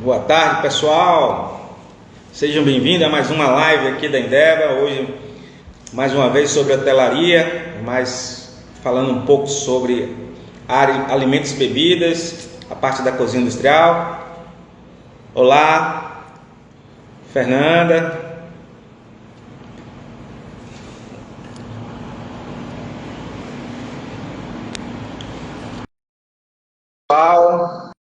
Boa tarde, pessoal. Sejam bem-vindos a mais uma live aqui da Indeba. Hoje, mais uma vez sobre hotelaria, mas falando um pouco sobre alimentos e bebidas, a parte da cozinha industrial. Olá, Fernanda. Paulo.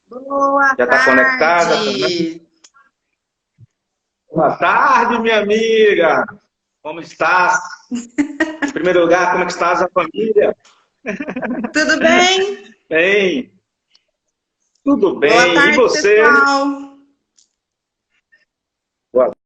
Boa Já está conectada? tarde. Boa tarde, minha amiga. Como estás? Em primeiro lugar, como é que estás a família? Tudo bem? Bem, tudo Boa bem. E tarde, você? pessoal. Boa.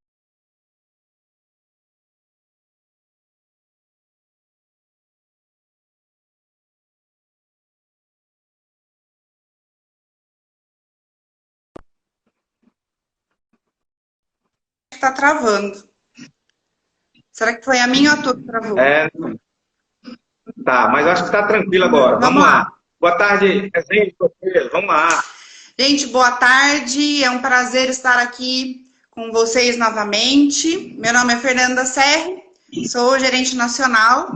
Está travando. Será que foi a minha ou a tua que travou? Tá, mas acho que está tranquilo agora. Vamos lá. Boa tarde, Rezende. Vamos lá. Gente, boa tarde. É um prazer estar aqui com vocês novamente. Meu nome é Fernanda Serri, sou gerente nacional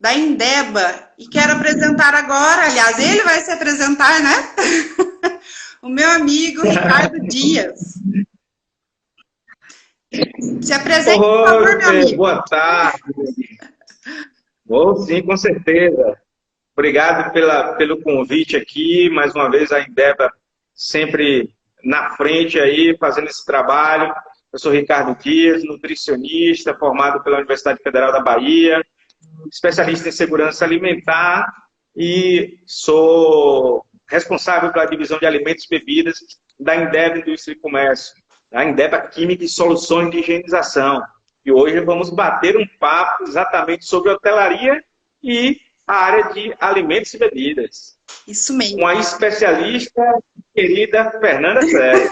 da Indeba e quero apresentar agora, aliás, ele vai se apresentar, né? O meu amigo Ricardo Dias. Se apresente, por favor, meu amigo. Boa tarde. Vou sim, com certeza. Obrigado pelo convite aqui. Mais uma vez, a Indeba sempre na frente aí, fazendo esse trabalho. Eu sou Ricardo Dias, nutricionista, formado pela Universidade Federal da Bahia, especialista em segurança alimentar e sou responsável pela divisão de alimentos e bebidas da Indeba Indústria e Comércio, da Indeba Química e Soluções de Higienização. E hoje vamos bater um papo exatamente sobre hotelaria e a área de alimentos e bebidas. Isso mesmo. Com a especialista querida Fernanda Serri.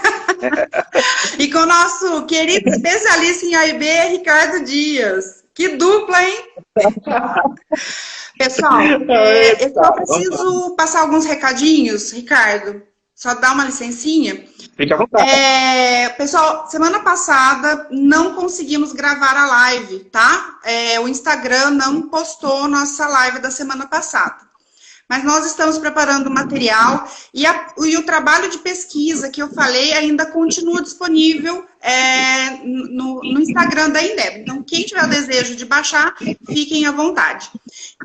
E com o nosso querido especialista em AIB, Ricardo Dias. Que dupla, hein? Pessoal, eu só preciso passar alguns recadinhos, Ricardo. Só dar uma licencinha. Fique à vontade. Pessoal, semana passada não conseguimos gravar a live, tá? O Instagram não postou nossa live da semana passada. Mas nós estamos preparando o material e o trabalho de pesquisa que eu falei ainda continua disponível no Instagram da Indeba. Então, quem tiver o desejo de baixar, fiquem à vontade.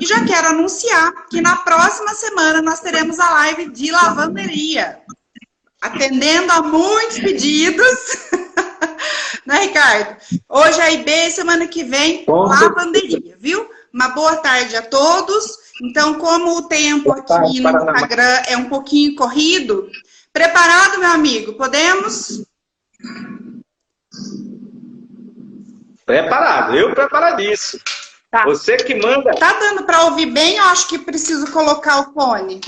E já quero anunciar que na próxima semana nós teremos a live de lavanderia, atendendo a muitos pedidos. Né, Ricardo? Hoje é IB, semana que vem, lavanderia, viu? Uma boa tarde a todos. Então, como o tempo aqui no Instagram é um pouquinho corrido, preparado, meu amigo? Podemos? Preparado, eu preparadíssimo. Tá. Você que manda. Tá dando para ouvir bem? Eu acho que preciso colocar o fone.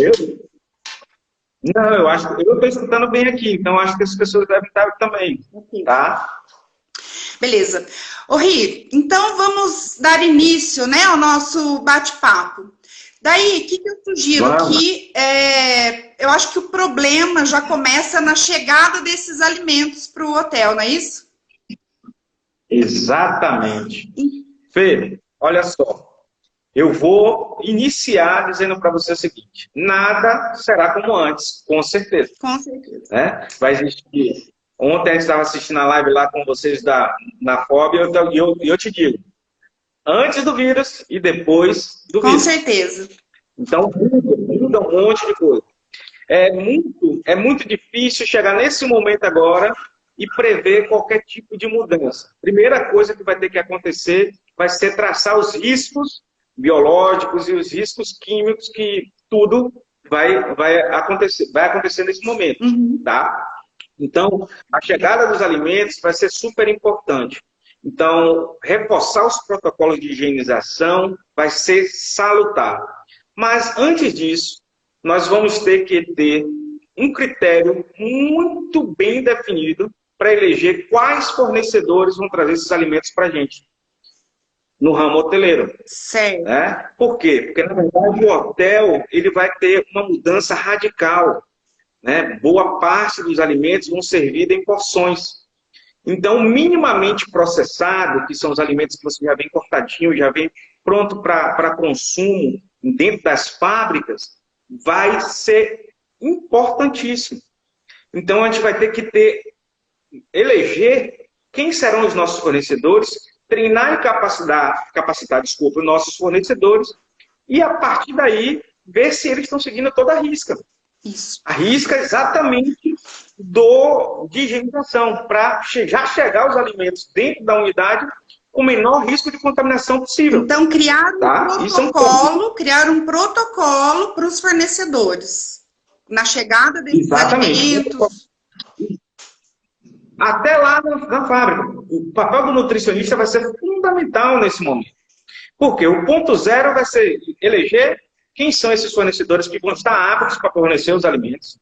Não, eu estou escutando bem aqui, então acho que as pessoas devem estar também, tá? Beleza. Ô, Ri, então vamos dar início, né, ao nosso bate-papo. Daí, o que eu sugiro? Que eu acho que o problema já começa na chegada desses alimentos para o hotel, não é isso? Exatamente. Fê, olha só. Eu vou iniciar dizendo para você o seguinte: nada será como antes, com certeza. Com certeza. Né? Vai existir. Ontem a gente estava assistindo a live lá com vocês na FOB e eu te digo, antes do vírus e depois do vírus. Com certeza. Então, muda um monte de coisa. É muito difícil chegar nesse momento agora e prever qualquer tipo de mudança. Primeira coisa que vai ter que acontecer vai ser traçar os riscos biológicos e os riscos químicos que tudo vai acontecer nesse momento, tá? Então, a chegada dos alimentos vai ser super importante. Então, reforçar os protocolos de higienização vai ser salutar. Mas, antes disso, nós vamos ter que ter um critério muito bem definido para eleger quais fornecedores vão trazer esses alimentos para a gente. no ramo hoteleiro. Certo. Né? Por quê? Porque, na verdade, o hotel ele vai ter uma mudança radical. Né? Boa parte dos alimentos vão servir em porções. Então, minimamente processado, que são os alimentos que você já vem cortadinho, já vem pronto para consumo dentro das fábricas, vai ser importantíssimo. Então, a gente vai ter que eleger quem serão os nossos fornecedores, treinar e capacitar os nossos fornecedores, e a partir daí, ver se eles estão seguindo toda a risca. Isso. A risca exatamente de higienização, para já chegar os alimentos dentro da unidade com o menor risco de contaminação possível. Então, criar um protocolo para os fornecedores. Na chegada desses exatamente. alimentos. Até lá na fábrica. O papel do nutricionista vai ser fundamental nesse momento. Porque o ponto zero vai ser eleger quem são esses fornecedores que vão estar aptos para fornecer os alimentos.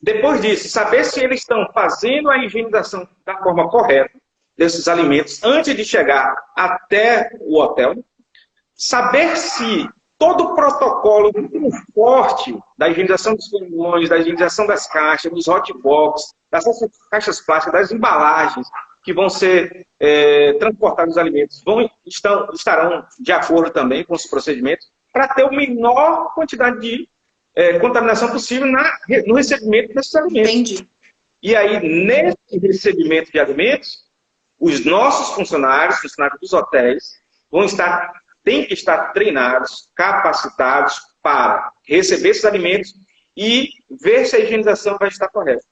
Depois disso, saber se eles estão fazendo a higienização da forma correta desses alimentos antes de chegar até o hotel. Saber se todo o protocolo muito forte da higienização dos pulmões, da higienização das caixas, dos hotbox, das caixas plásticas, das embalagens que vão ser transportados os alimentos, estarão de acordo também com os procedimentos, para ter a menor quantidade de contaminação possível no recebimento desses alimentos. Entendi. E aí, nesse recebimento de alimentos, os nossos funcionários dos hotéis, têm que estar treinados, capacitados para receber esses alimentos e ver se a higienização vai estar correta.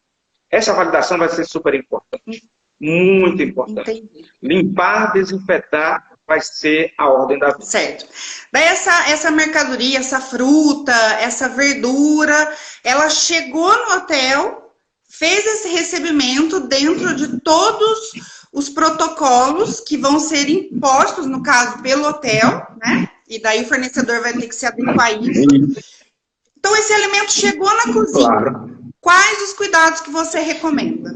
Essa validação vai ser super importante. Muito importante. Entendi. Limpar, desinfetar vai ser a ordem da vida. Certo. Daí essa mercadoria, essa fruta, essa verdura, ela chegou no hotel, fez esse recebimento dentro de todos os protocolos que vão ser impostos, no caso, pelo hotel, né? E daí o fornecedor vai ter que se adequar a isso. Então, esse alimento chegou na cozinha. Claro. Quais os cuidados que você recomenda?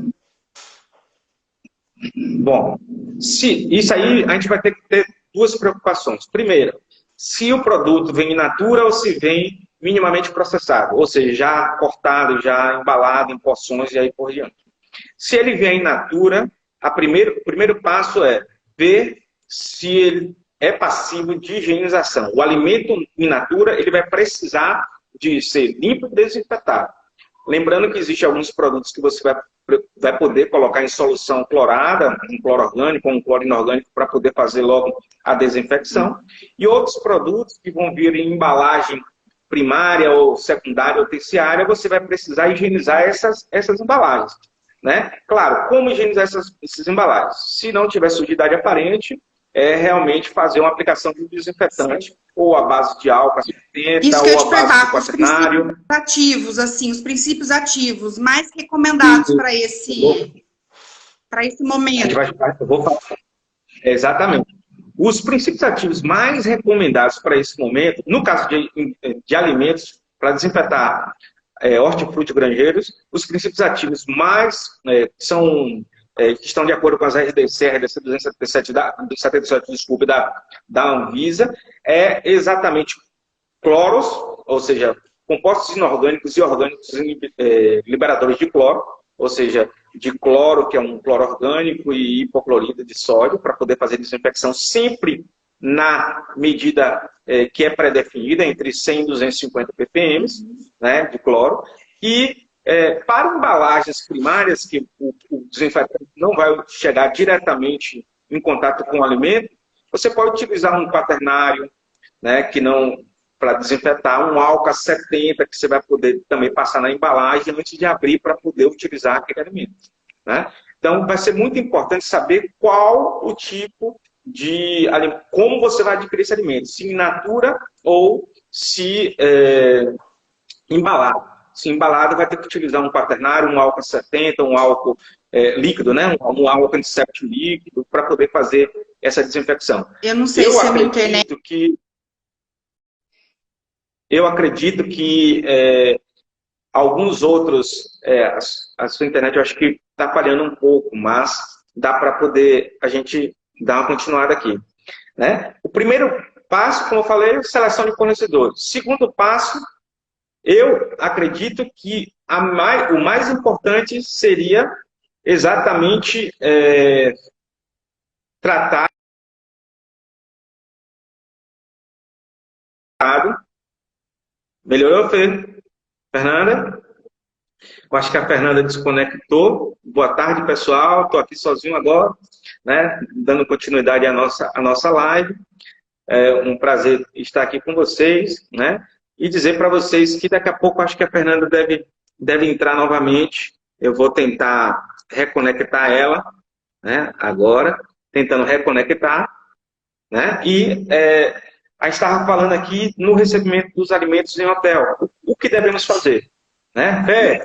Bom, isso aí a gente vai ter que ter duas preocupações. Primeiro, se o produto vem in natura ou se vem minimamente processado, ou seja, já cortado, já embalado em porções e aí por diante. Se ele vem in natura, o primeiro passo é ver se ele é passível de higienização. O alimento in natura, ele vai precisar de ser limpo e desinfetado. Lembrando que existem alguns produtos que você vai poder colocar em solução clorada, um cloro orgânico ou um cloro inorgânico, para poder fazer logo a desinfecção. E outros produtos que vão vir em embalagem primária ou secundária ou terciária, você vai precisar higienizar essas embalagens. Né? Claro, como higienizar essas embalagens? Se não tiver sujidade aparente, é realmente fazer uma aplicação de desinfetante, ou a base de álcool 70, isso que eu ou te a base de perguntar, quaternário. Os princípios ativos, assim, os princípios ativos mais recomendados para esse momento. Eu vou falar. Exatamente. Os princípios ativos mais recomendados para esse momento, no caso de alimentos, para desinfetar hortifruti granjeiros, os princípios ativos mais que estão de acordo com as RDC 277 da Anvisa, é exatamente cloros, ou seja, compostos inorgânicos e orgânicos liberadores de cloro, ou seja, de cloro, que é um cloro orgânico, e hipoclorito de sódio, para poder fazer desinfecção sempre na medida que é pré-definida, entre 100 e 250 ppm, né, de cloro, e para embalagens primárias, que o desinfetante não vai chegar diretamente em contato com o alimento, você pode utilizar um quaternário, né, para desinfetar, um álcool 70, que você vai poder também passar na embalagem antes de abrir para poder utilizar aquele alimento. Né? Então, vai ser muito importante saber qual o tipo de alimento, como você vai adquirir esse alimento, se in natura ou se embalado. Se embalado, vai ter que utilizar um quaternário, um álcool 70, um álcool líquido, né? um álcool antisséptico líquido, para poder fazer essa desinfecção. Eu não sei se é uma internet. Eu acredito que alguns outros, a sua internet eu acho que está falhando um pouco, mas dá para poder a gente dar uma continuada aqui. né? O primeiro passo, como eu falei, é seleção de fornecedores. Segundo passo, eu acredito que o mais importante seria exatamente tratar. Melhorou, Fernanda? Eu acho que a Fernanda desconectou. Boa tarde, pessoal. Estou aqui sozinho agora, né? Dando continuidade à nossa live. É um prazer estar aqui com vocês, né? E dizer para vocês que daqui a pouco acho que a Fernanda deve entrar novamente. Eu vou tentar reconectar ela, né? Agora, tentando reconectar, né? E a gente estava falando aqui no recebimento dos alimentos em hotel. O que devemos fazer? Né? Fé?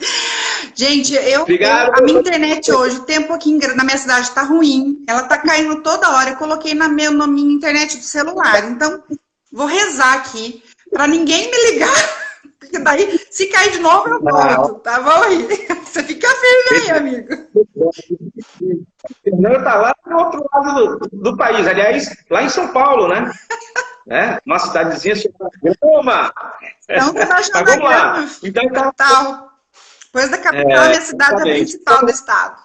Gente, a minha internet hoje, o tempo aqui na minha cidade está ruim. Ela está caindo toda hora. Eu coloquei na minha internet do celular. Então, vou rezar aqui para ninguém me ligar. Porque daí, se cair de novo, eu volto. Tá bom aí? Você fica firme aí, amigo. Fernando está lá no outro lado do país. Aliás, lá em São Paulo, né? Uma cidadezinha chamada Grama. Então, tá achando vamos lá. Então, capital. Depois da capital, minha cidade é a principal do estado.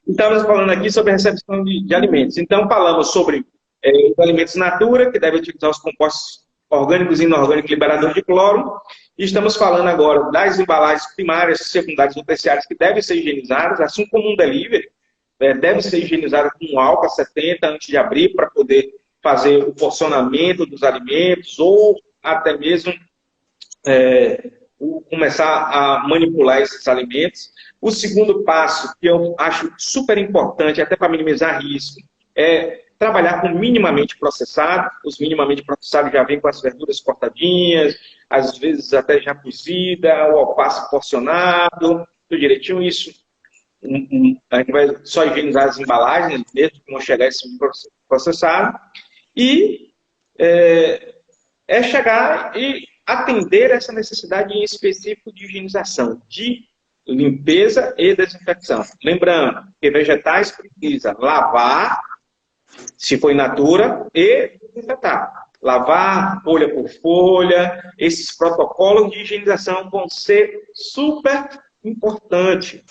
Estamos falando aqui sobre a recepção de alimentos. Então, falamos sobre os alimentos natura, que devem utilizar os compostos orgânicos e inorgânicos liberadores de cloro. E estamos falando agora das embalagens primárias, secundárias ou terciárias que devem ser higienizadas, assim como um delivery. Deve ser higienizado com álcool 70 antes de abrir para poder fazer o porcionamento dos alimentos ou até mesmo começar a manipular esses alimentos. O segundo passo, que eu acho super importante, até para minimizar risco, é trabalhar com minimamente processado. Os minimamente processados já vêm com as verduras cortadinhas, às vezes até já cozida, o alface porcionado, tudo direitinho. Isso a gente vai só higienizar as embalagens, mesmo que não chegar esse processado. E chegar e atender essa necessidade em específico de higienização, de limpeza e desinfecção. Lembrando que vegetais precisa lavar, se for in natura, e desinfetar. Lavar folha por folha. Esses protocolos de higienização vão ser super importantes.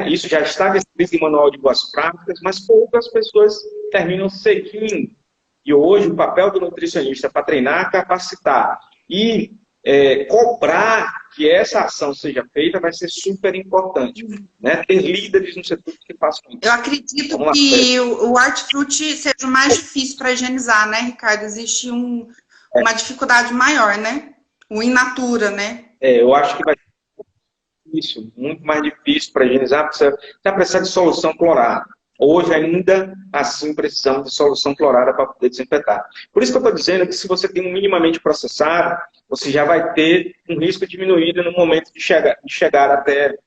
Isso já está descrito em manual de boas práticas, mas poucas pessoas terminam seguindo. E hoje o papel do nutricionista para treinar, capacitar e cobrar que essa ação seja feita vai ser super importante. Né? Ter líderes no setor que façam isso. Eu acredito que o hortifruti seja o mais difícil para higienizar, né, Ricardo? Existe uma dificuldade maior, né? O in natura, né? Eu acho que vai ser isso, muito mais difícil para higienizar, porque você vai precisar de solução clorada. Hoje ainda, assim, precisamos de solução clorada para poder desinfetar. Por isso que eu estou dizendo que se você tem um minimamente processado, você já vai ter um risco diminuído no momento de chegar até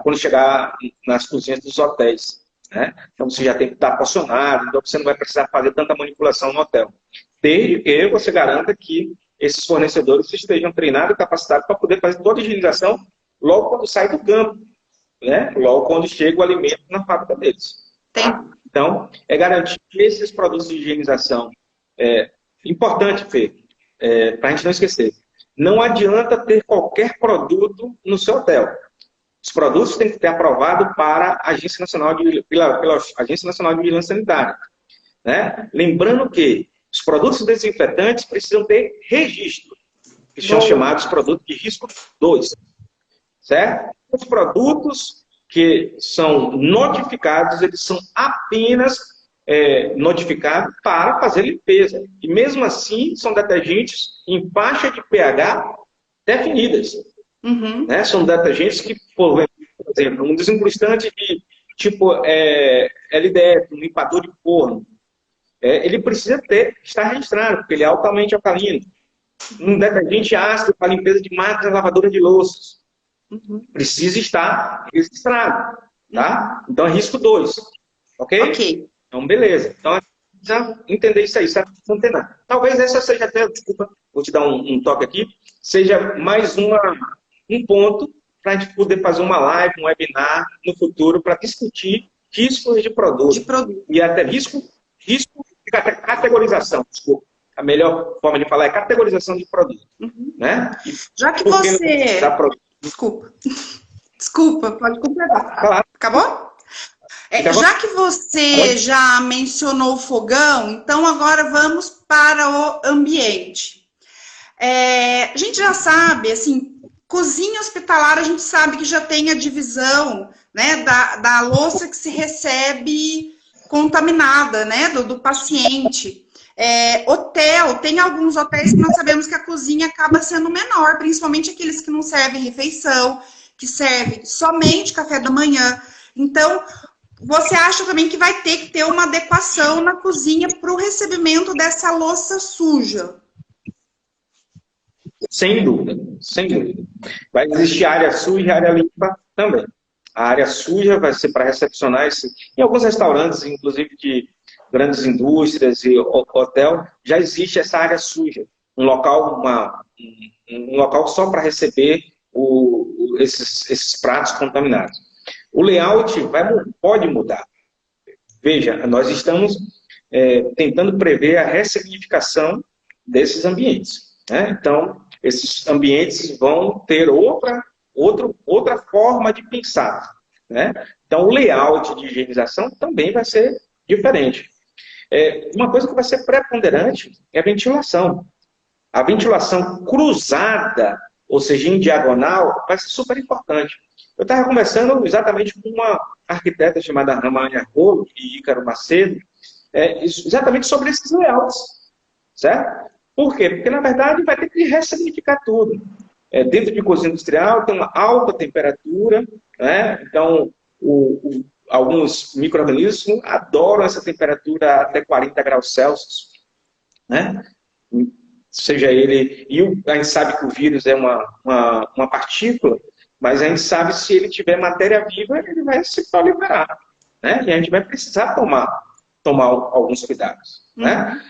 quando chegar nas cozinhas dos hotéis. Né? Então você já tem que estar porcionado, então você não vai precisar fazer tanta manipulação no hotel. Desde que você garanta que esses fornecedores estejam treinados e capacitados para poder fazer toda a higienização logo quando sai do campo. Né? Logo quando chega o alimento na fábrica deles. Então, é garantir que esses produtos de higienização, importante, Fê, para a gente não esquecer, não adianta ter qualquer produto no seu hotel. Os produtos têm que ter aprovado para a Agência Nacional pela Agência Nacional de Vigilância Sanitária. Né? Lembrando que os produtos desinfetantes precisam ter registro, que são chamados produtos de risco 2. Certo? Os produtos que são notificados, eles são apenas notificados para fazer limpeza. E mesmo assim, são detergentes em faixa de pH definidas. Uhum. Né? São detergentes que, por exemplo, um desincrustante de tipo LDF, um limpador de forno, ele precisa estar registrado, porque ele é altamente alcalino. Um detergente ácido para limpeza de máquinas lavadoras de louças. Precisa estar registrado, tá? Então é risco 2, ok? Ok. Então, beleza. Então, já entender isso aí, sabe? Não tem nada. Talvez essa seja até, desculpa, vou te dar um toque aqui, seja mais um ponto para a gente poder fazer uma live, um webinar no futuro para discutir riscos de produto. E até risco de categorização, desculpa. A melhor forma de falar é categorização de produto. Né? Já que você... Desculpa, pode completar. Claro. Acabou? Já que você já mencionou o fogão, então agora vamos para o ambiente. A gente já sabe, assim, cozinha hospitalar, a gente sabe que já tem a divisão, né, da louça que se recebe contaminada, né, do paciente. Hotel, tem alguns hotéis que nós sabemos que a cozinha acaba sendo menor, principalmente aqueles que não servem refeição, que servem somente café da manhã. Então, você acha também que vai ter que ter uma adequação na cozinha para o recebimento dessa louça suja? Sem dúvida, sem dúvida. Vai existir área suja e área limpa também. A área suja vai ser para recepcionar em alguns restaurantes, inclusive de grandes indústrias e hotel, já existe essa área suja. Um local só para receber esses pratos contaminados. O layout pode mudar. Veja, nós estamos tentando prever a ressignificação desses ambientes. Né? Então, esses ambientes vão ter outra forma de pensar. Né? Então, o layout de higienização também vai ser diferente. Uma coisa que vai ser preponderante é a ventilação. A ventilação cruzada, ou seja, em diagonal, vai ser super importante. Eu estava conversando exatamente com uma arquiteta chamada Ramania Rolo e Ícaro Macedo, exatamente sobre esses layouts, certo? Por quê? Porque, na verdade, vai ter que ressignificar tudo. Dentro de cozinha industrial tem uma alta temperatura, né? Então, alguns micro-organismos adoram essa temperatura até 40 graus Celsius, né? Seja ele... E a gente sabe que o vírus é uma partícula, mas a gente sabe se ele tiver matéria viva, ele vai se proliferar, né? E a gente vai precisar tomar alguns cuidados, né?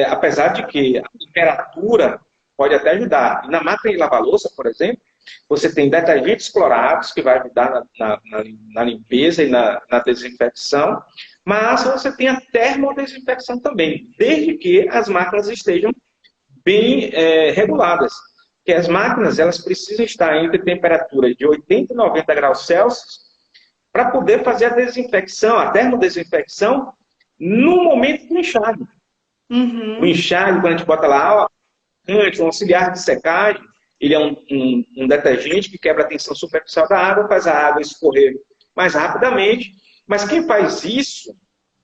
Apesar de que a temperatura pode até ajudar. E na máquina de lavar louça, por exemplo, você tem detergentes clorados, que vai ajudar na limpeza e na desinfecção, mas você tem a termodesinfecção também, desde que as máquinas estejam bem reguladas. Porque as máquinas, elas precisam estar entre temperaturas de 80 e 90 graus Celsius para poder fazer a desinfecção, a termodesinfecção, no momento do enxágue. O enxágue, quando a gente bota lá, um auxiliar de secagem, ele é um detergente que quebra a tensão superficial da água, faz a água escorrer mais rapidamente, mas quem faz isso,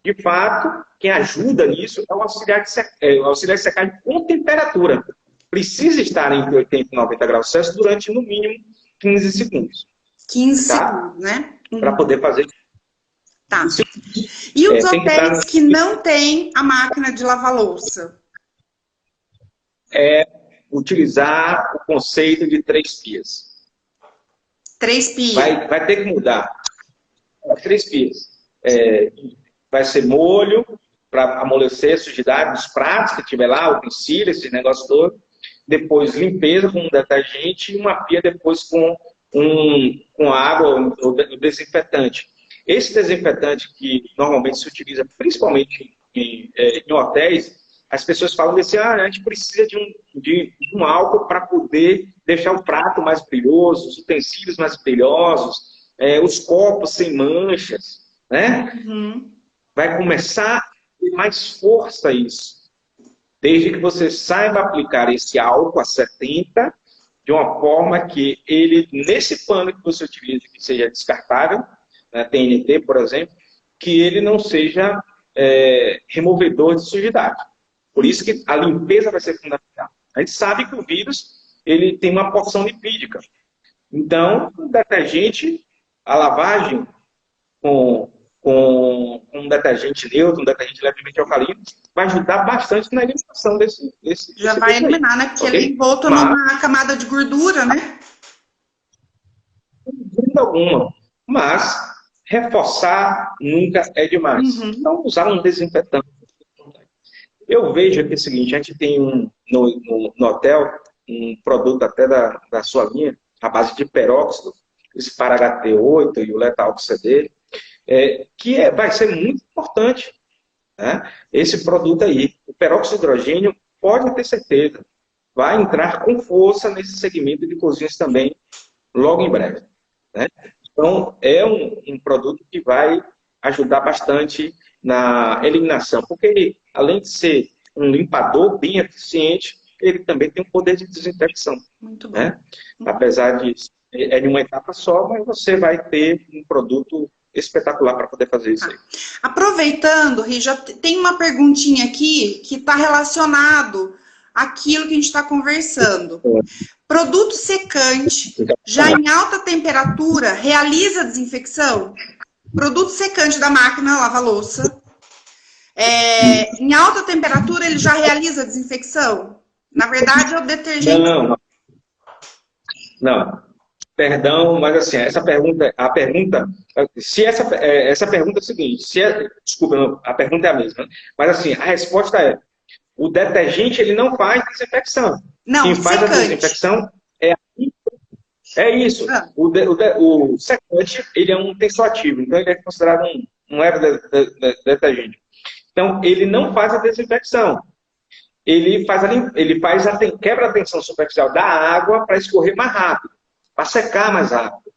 de fato, quem ajuda nisso é o auxiliar de secagem com temperatura. Precisa estar entre 80 e 90 graus Celsius durante, no mínimo, 15 segundos. 15 segundos, né? Para poder fazer. Tá. E os hotéis que não têm a máquina de lavar louça? Utilizar o conceito de 3 pias. 3 pias. Vai ter que mudar. 3 pias. Vai ser molho, para amolecer a sujidade dos pratos que tiver lá, utensílios, esse negócio todo. Depois limpeza com um detergente e uma pia depois com água ou desinfetante. Esse desinfetante que normalmente se utiliza principalmente em hotéis, as pessoas falam assim, a gente precisa de um álcool para poder deixar o prato mais brilhoso, os utensílios mais brilhosos, os copos sem manchas, né? Vai começar a ter mais força isso. Desde que você saiba aplicar esse álcool a 70, de uma forma que ele, nesse pano que você utiliza, que seja descartável, né, TNT, por exemplo, que ele não seja removedor de sujidade. Por isso que a limpeza vai ser fundamental. A gente sabe que o vírus ele tem uma porção lipídica. Então, o detergente, a lavagem com um detergente neutro, um detergente levemente alcalino, vai ajudar bastante na eliminação desse Já vai eliminar, né? Porque ele envolto numa camada de gordura, né? Sem dúvida alguma. Mas reforçar nunca é demais. Então, usar um desinfetante. Eu vejo que é o seguinte, a gente tem no hotel um produto até da sua linha, à base de peróxido, esse para HT8 e o letal-CD, vai ser muito importante, né? Esse produto aí, o peróxido de hidrogênio, pode ter certeza, vai entrar com força nesse segmento de cozinhas também, logo em breve, né? Então, é um produto que vai ajudar bastante na eliminação, porque ele, além de ser um limpador bem eficiente, ele também tem um poder de desinfecção. Muito bom. Né? Apesar de de uma etapa só, mas você vai ter um produto espetacular para poder fazer isso aí. Aproveitando, Ri, já tem uma perguntinha aqui que está relacionado àquilo que a gente está conversando. Produto secante, já em alta temperatura, realiza desinfecção? Produto secante da máquina lava-louça, em alta temperatura, ele já realiza desinfecção? Na verdade, é o detergente... Não. Perdão, mas assim, essa pergunta é a seguinte, desculpa, não, a pergunta é a mesma, mas assim, a resposta é, o detergente, ele não faz desinfecção. Não, quem faz secante. A desinfecção é isso. O secante, ele é um tensoativo, então ele é considerado um leve detergente. Então, ele não faz a desinfecção. Ele quebra a tensão superficial da água para escorrer mais rápido, para secar mais rápido.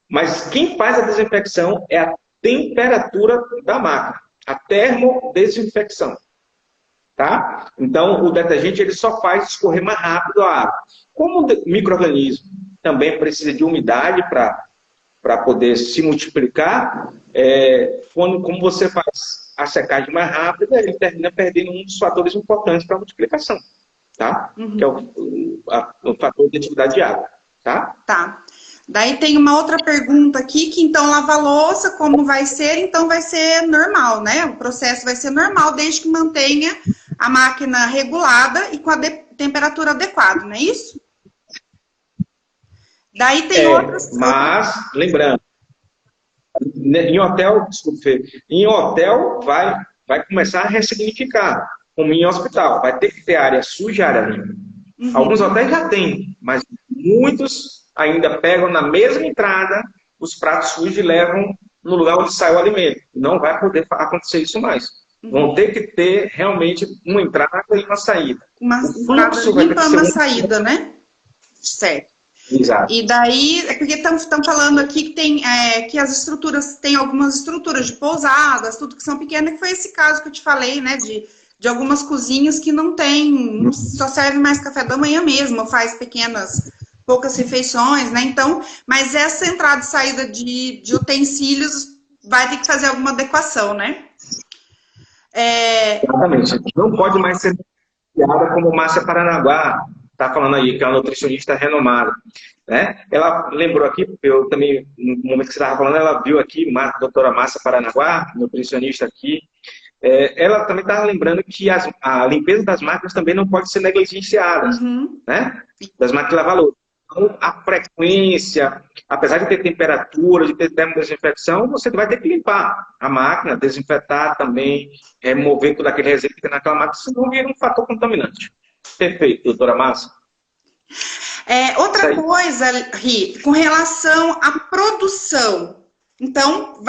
Mas quem faz a desinfecção é a temperatura da máquina, a termodesinfecção. Tá? Então, o detergente ele só faz escorrer mais rápido a água. Como o micro-organismo também precisa de umidade para poder se multiplicar, como você faz a secagem mais rápida, ele termina perdendo um dos fatores importantes para a multiplicação, tá? Que é o fator de atividade de água, tá? Tá. Daí tem uma outra pergunta aqui, que então lava-louça, como vai ser? Então vai ser normal, né? O processo vai ser normal, desde que mantenha a máquina regulada e com a temperatura adequada, não é isso? Daí tem outras... Mas, lembrando, em hotel, em hotel vai começar a ressignificar, como em hospital. Vai ter que ter área suja e área limpa. Alguns hotéis já têm, mas muitos ainda pegam na mesma entrada os pratos sujos e levam no lugar onde sai o alimento. Não vai poder acontecer isso mais. Vão ter que ter realmente uma entrada e uma saída. Uma entrada limpa, uma saída, né? Certo. Exato. E daí, é porque estão falando aqui que tem que as estruturas, tem algumas estruturas de pousadas, tudo que são pequenas, que foi esse caso que eu te falei, né? De algumas cozinhas que não tem, só serve mais café da manhã mesmo, faz poucas refeições, né? Então, mas essa entrada e saída de utensílios vai ter que fazer alguma adequação, né? Exatamente. Não pode mais ser criada como Márcia Paranaguá está falando aí, que é uma nutricionista renomada, né? Ela lembrou aqui, porque eu também, no momento que você estava falando, ela viu aqui, a doutora Márcia Paranaguá, nutricionista aqui, ela também estava lembrando que a limpeza das máquinas também não pode ser negligenciada, né? Das máquinas de lavar louça. Então, a frequência, apesar de ter temperatura, de ter termodesinfecção, você vai ter que limpar a máquina, desinfetar também, remover todo aquele resíduo que tem naquela máquina, senão vira um fator contaminante. Perfeito, doutora Márcia. Outra coisa, Ri, com relação à produção. Então,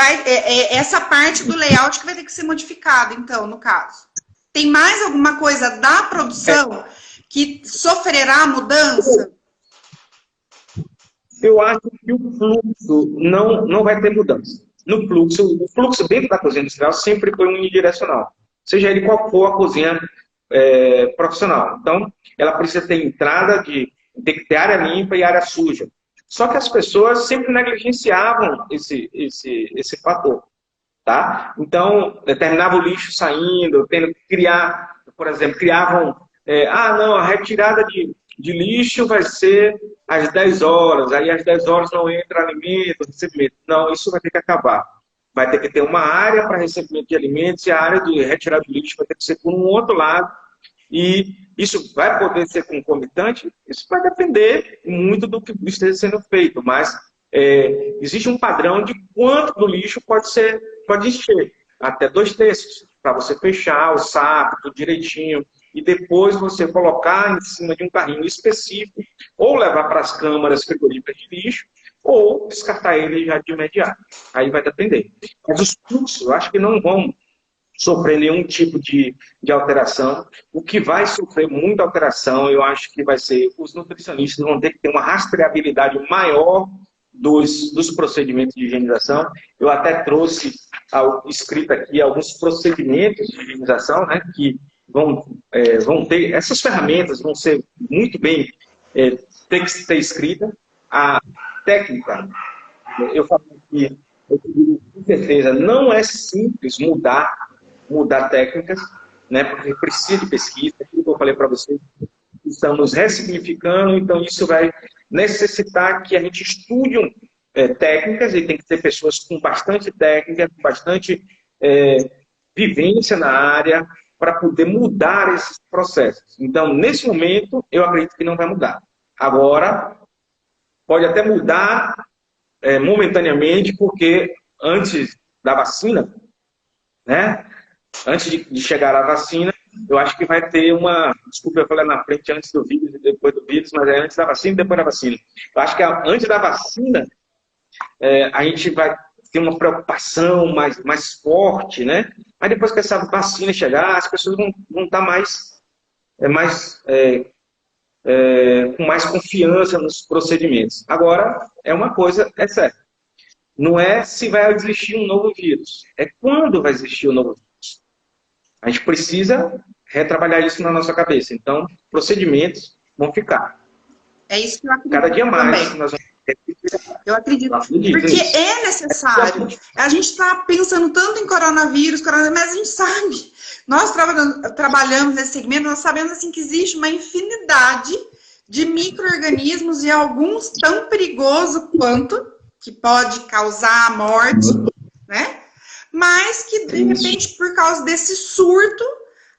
essa parte do layout que vai ter que ser modificada, então, no caso. Tem mais alguma coisa da produção que sofrerá mudança? Eu acho que o fluxo não vai ter mudança. No fluxo, o fluxo dentro da cozinha industrial sempre foi unidirecional. Seja ele qual for a cozinha profissional. Então, ela precisa ter entrada tem que ter área limpa e área suja. Só que as pessoas sempre negligenciavam esse fator, tá? Então, terminava o lixo saindo, tendo que criar, por exemplo, criavam, não, a retirada de lixo vai ser às 10 horas, aí às 10 horas não entra alimento, recebimento. Não, isso vai ter que acabar. Vai ter que ter uma área para recebimento de alimentos e a área de retirada de lixo vai ter que ser por um outro lado. E isso vai poder ser concomitante? Isso vai depender muito do que esteja sendo feito, mas existe um padrão de quanto do lixo pode encher, até 2/3, para você fechar o saco tudo direitinho e depois você colocar em cima de um carrinho específico ou levar para as câmaras frigoríficas de lixo ou descartar ele já de imediato. Aí vai depender. Mas os fluxos, eu acho que não vão sofrer nenhum tipo de alteração. O que vai sofrer muita alteração, eu acho que vai ser os nutricionistas vão ter que ter uma rastreabilidade maior dos procedimentos de higienização. Eu até trouxe escrito aqui alguns procedimentos de higienização, né, que vão ter, essas ferramentas vão ser muito bem, tem que ter escrita. A técnica, eu falo aqui, com certeza, não é simples mudar técnicas, né, porque precisa de pesquisa, aquilo que eu falei para vocês, estamos ressignificando, então isso vai necessitar que a gente estude técnicas, e tem que ter pessoas com bastante técnica, com bastante vivência na área, para poder mudar esses processos. Então, nesse momento, eu acredito que não vai mudar. Agora, pode até mudar momentaneamente, porque antes da vacina, né, antes de chegar à vacina, eu acho que vai ter desculpa, eu falei na frente antes do vírus e depois do vírus, mas é antes da vacina e depois da vacina. Eu acho que antes da vacina, a gente vai ter uma preocupação mais forte, né? Mas depois que essa vacina chegar, as pessoas vão estar com mais confiança nos procedimentos. Agora, uma coisa é certa. Não é se vai existir um novo vírus, é quando vai existir um novo vírus. A gente precisa retrabalhar isso na nossa cabeça. Então, procedimentos vão ficar. É isso que eu acredito. Cada dia mais também. nós vamos... Eu acredito. Porque é necessário. A gente está pensando tanto em coronavírus, mas a gente sabe. Nós trabalhamos nesse segmento, nós sabemos assim, que existe uma infinidade de micro-organismos e alguns tão perigosos quanto, que pode causar a morte, né? Mas que, de repente, por causa desse surto,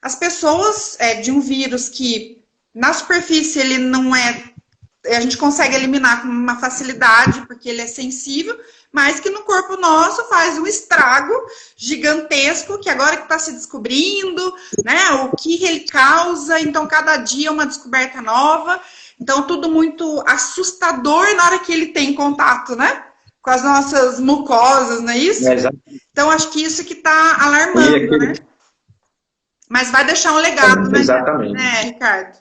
as pessoas, de um vírus que na superfície ele não a gente consegue eliminar com uma facilidade, porque ele é sensível, mas que no corpo nosso faz um estrago gigantesco, que agora que está se descobrindo, né, o que ele causa, então cada dia é uma descoberta nova, então tudo muito assustador na hora que ele tem contato, né, com as nossas mucosas, não é isso? Então acho que isso que está alarmando, né? Mas vai deixar um legado, né, Ricardo?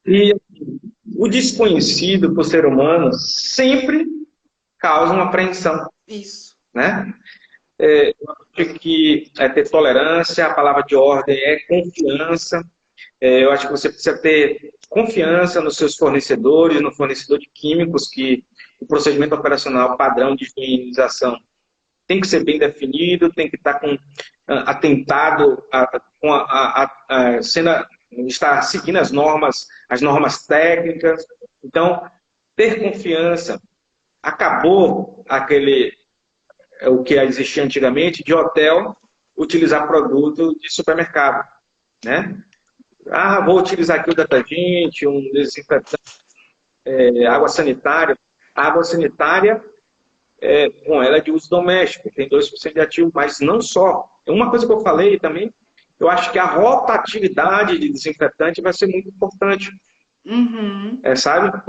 E o desconhecido para o ser humano sempre causa uma apreensão. Isso. Né? Eu acho que ter tolerância, a palavra de ordem é confiança. Eu acho que você precisa ter confiança nos seus fornecedores, no fornecedor de químicos, que o procedimento operacional padrão de higienização tem que ser bem definido, tem que estar atentado estar seguindo as normas técnicas. Então, ter confiança. Acabou o que existia antigamente de hotel utilizar produto de supermercado, né? Vou utilizar aqui o detergente, um desinfetante, água sanitária. A água sanitária, ela é de uso doméstico, tem 2% de ativo, mas não só. Uma coisa que eu falei também, eu acho que a rotatividade de desinfetante vai ser muito importante. Uhum. Sabe?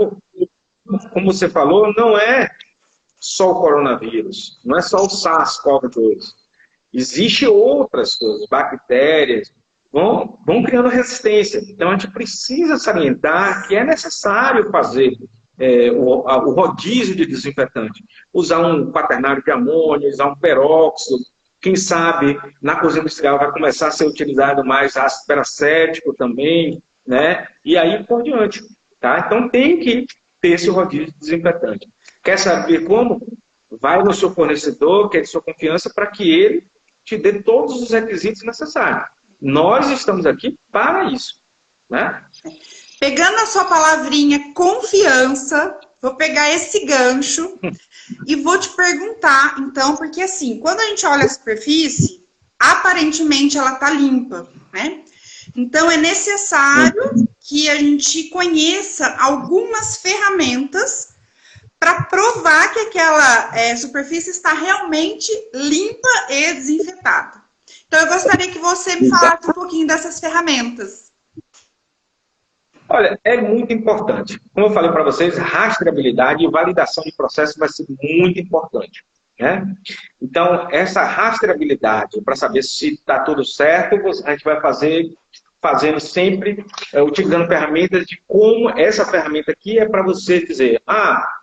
Como você falou, não é só o coronavírus, não é só o SARS-CoV-2. Existem outras coisas, bactérias, vão criando resistência. Então, a gente precisa salientar que é necessário fazer o rodízio de desinfetante. Usar um quaternário de amônio, usar um peróxido. Quem sabe, na cozinha industrial vai começar a ser utilizado mais ácido peracético também, né? E aí por diante. Tá? Então, tem que ter esse rodízio de desinfetante. Quer saber como? Vai no seu fornecedor, que é de sua confiança, para que ele te dê todos os requisitos necessários. Nós estamos aqui para isso. Né? Pegando a sua palavrinha confiança, vou pegar esse gancho e vou te perguntar, então, porque assim, quando a gente olha a superfície, aparentemente ela está limpa, né? Então, é necessário que a gente conheça algumas ferramentas para provar que aquela superfície está realmente limpa e desinfetada. Então, eu gostaria que você me falasse um pouquinho dessas ferramentas. Olha, é muito importante. Como eu falei para vocês, rastreabilidade e validação de processo vai ser muito importante, né? Então, essa rastreabilidade, para saber se está tudo certo, a gente vai fazendo sempre, utilizando ferramentas de como essa ferramenta aqui é para você dizer,